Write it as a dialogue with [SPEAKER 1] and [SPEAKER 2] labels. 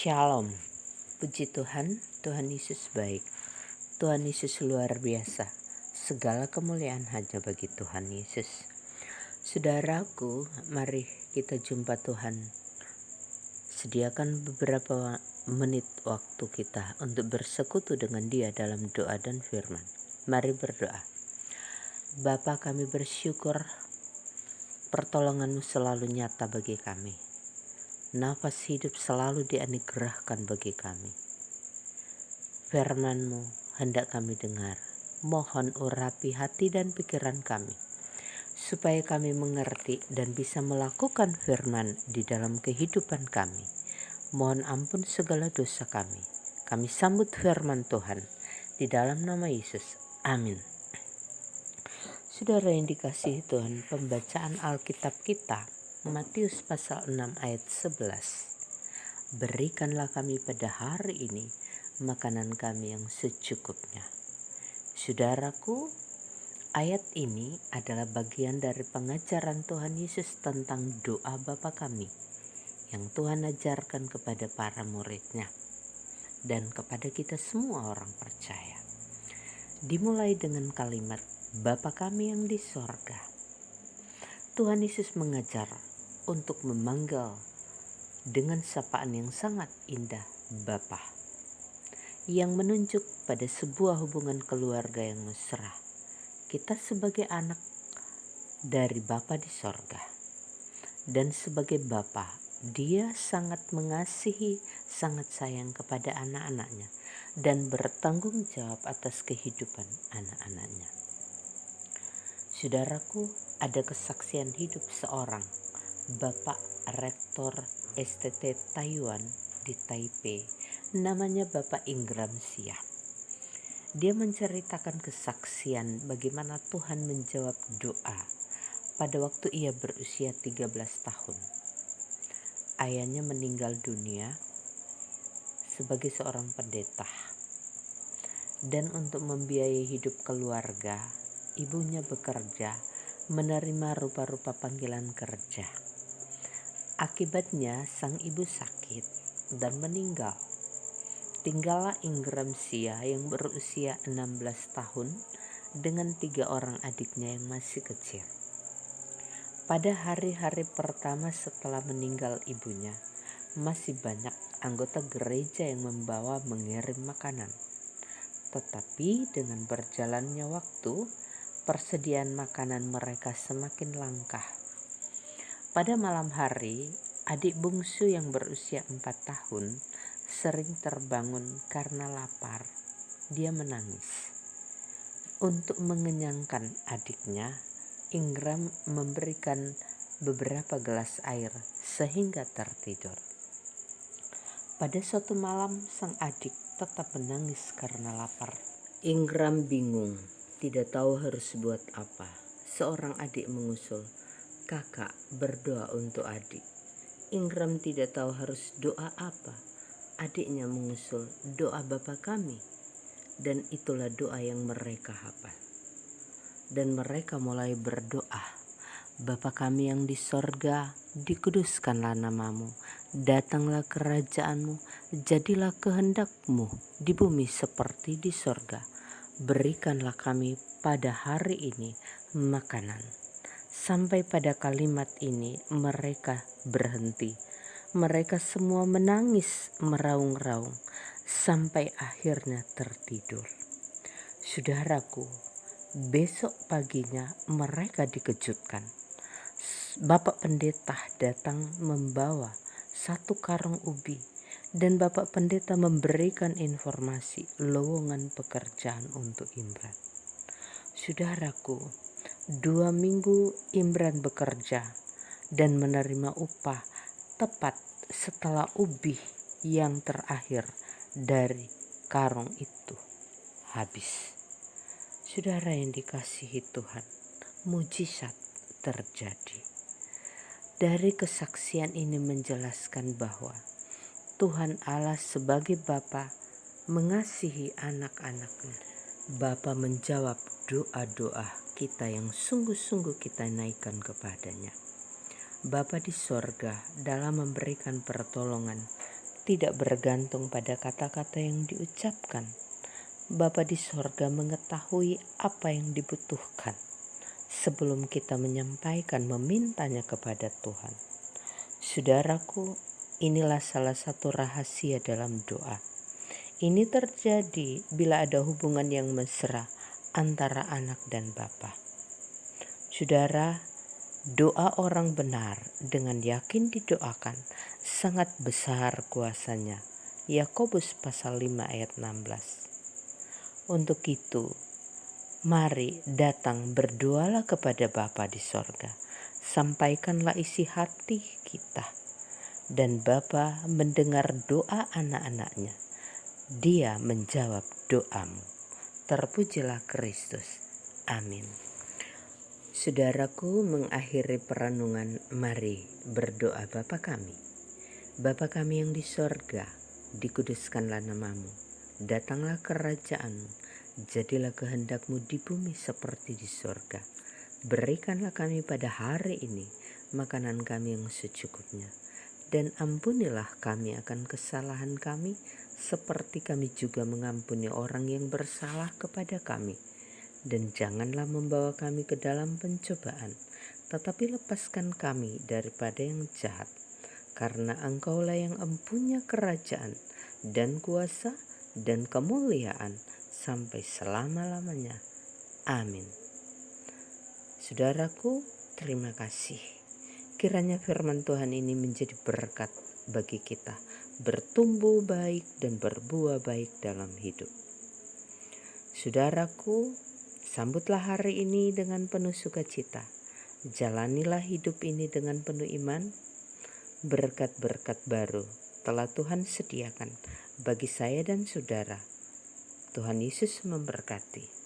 [SPEAKER 1] Shalom, puji Tuhan, Tuhan Yesus baik, Tuhan Yesus luar biasa, segala kemuliaan hanya bagi Tuhan Yesus. Saudaraku, mari kita jumpa Tuhan. Sediakan beberapa menit waktu kita untuk bersekutu dengan Dia dalam doa dan firman. Mari berdoa. Bapa, kami bersyukur pertolongan-Mu selalu nyata bagi kami. Nafas hidup selalu dianugerahkan bagi kami. Firman-Mu hendak kami dengar. Mohon urapi hati dan pikiran kami, supaya kami mengerti dan bisa melakukan firman di dalam kehidupan kami. Mohon ampun segala dosa kami. Kami sambut firman Tuhan di dalam nama Yesus. Amin. Saudara yang dikasihi Tuhan, pembacaan Alkitab kita Matius pasal 6 ayat 11. Berikanlah kami pada hari ini makanan kami yang secukupnya. Saudaraku, ayat ini adalah bagian dari pengajaran Tuhan Yesus tentang doa Bapa kami yang Tuhan ajarkan kepada para murid-Nya dan kepada kita semua orang percaya. Dimulai dengan kalimat Bapa kami yang di sorga. Tuhan Yesus mengajar untuk memanggil dengan sapaan yang sangat indah Bapa, yang menunjuk pada sebuah hubungan keluarga yang mesra. Kita sebagai anak dari Bapa di sorga, dan sebagai Bapa, Dia sangat mengasihi, sangat sayang kepada anak-anaknya, dan bertanggung jawab atas kehidupan anak-anaknya. Saudaraku, ada kesaksian hidup seorang Bapak Rektor STT Taiwan di Taipei, namanya Bapak Ingram Sia. Dia menceritakan kesaksian bagaimana Tuhan menjawab doa pada waktu ia berusia 13 tahun. Ayahnya meninggal dunia sebagai seorang pendeta, dan untuk membiayai hidup keluarga, ibunya bekerja menerima rupa-rupa panggilan kerja. Akibatnya sang ibu sakit dan meninggal. Tinggallah Ingram Sia yang berusia 16 tahun dengan 3 orang adiknya yang masih kecil. Pada hari-hari pertama setelah meninggal ibunya, masih banyak anggota gereja yang membawa mengirim makanan. Tetapi dengan berjalannya waktu, persediaan makanan mereka semakin langka. Pada malam hari, adik bungsu yang berusia 4 tahun sering terbangun karena lapar. Dia menangis. Untuk mengenyangkan adiknya, Ingram memberikan beberapa gelas air sehingga tertidur. Pada suatu malam, sang adik tetap menangis karena lapar. Ingram bingung, tidak tahu harus buat apa. Seorang adik mengusul, "Kakak, berdoa untuk adik." Ingram tidak tahu harus doa apa. Adiknya mengusul, "Doa Bapa kami." Dan itulah doa yang mereka hafal. Dan mereka mulai berdoa, "Bapa kami yang di sorga, dikuduskanlah namamu, datanglah kerajaanmu, jadilah kehendak-Mu di bumi seperti di sorga. Berikanlah kami pada hari ini makanan." Sampai pada kalimat ini mereka berhenti. Mereka semua menangis meraung-raung sampai akhirnya tertidur. Saudaraku, besok paginya mereka dikejutkan. Bapak pendeta datang membawa 1 karung ubi, dan Bapak pendeta memberikan informasi lowongan pekerjaan untuk Imran. Saudaraku, 2 minggu Imran bekerja dan menerima upah tepat setelah ubi yang terakhir dari karung itu habis. Saudara yang dikasihi Tuhan, mujizat terjadi. Dari kesaksian ini menjelaskan bahwa Tuhan Allah sebagai Bapa mengasihi anak-anaknya. Bapa menjawab doa-doa kita yang sungguh-sungguh kita naikkan kepadanya. Bapa di sorga dalam memberikan pertolongan tidak bergantung pada kata-kata yang diucapkan. Bapa di sorga mengetahui apa yang dibutuhkan sebelum kita menyampaikan memintanya kepada Tuhan. Saudaraku, inilah salah satu rahasia dalam doa. Ini terjadi bila ada hubungan yang mesra antara anak dan bapa. Saudara, doa orang benar dengan yakin didoakan sangat besar kuasanya. Yakobus pasal 5 ayat 16. Untuk itu, mari datang berdoalah kepada Bapa di sorga. Sampaikanlah isi hati kita. Dan Bapa mendengar doa anak-anaknya. Dia menjawab doamu. Terpujilah Kristus. Amin. Saudaraku, mengakhiri perenungan, mari berdoa. Bapa kami. Bapa kami yang di sorga, dikuduskanlah namamu. Datanglah kerajaanmu, jadilah kehendakmu di bumi seperti di sorga. Berikanlah kami pada hari ini makanan kami yang secukupnya. Dan ampunilah kami akan kesalahan kami, seperti kami juga mengampuni orang yang bersalah kepada kami. Dan janganlah membawa kami ke dalam pencobaan, tetapi lepaskan kami daripada yang jahat. Karena Engkaulah yang empunya kerajaan dan kuasa dan kemuliaan sampai selama-lamanya. Amin. Saudaraku, terima kasih. Kiranya firman Tuhan ini menjadi berkat bagi kita, bertumbuh baik dan berbuah baik dalam hidup. Saudaraku, sambutlah hari ini dengan penuh sukacita. Jalanilah hidup ini dengan penuh iman. Berkat-berkat baru telah Tuhan sediakan bagi saya dan saudara. Tuhan Yesus memberkati.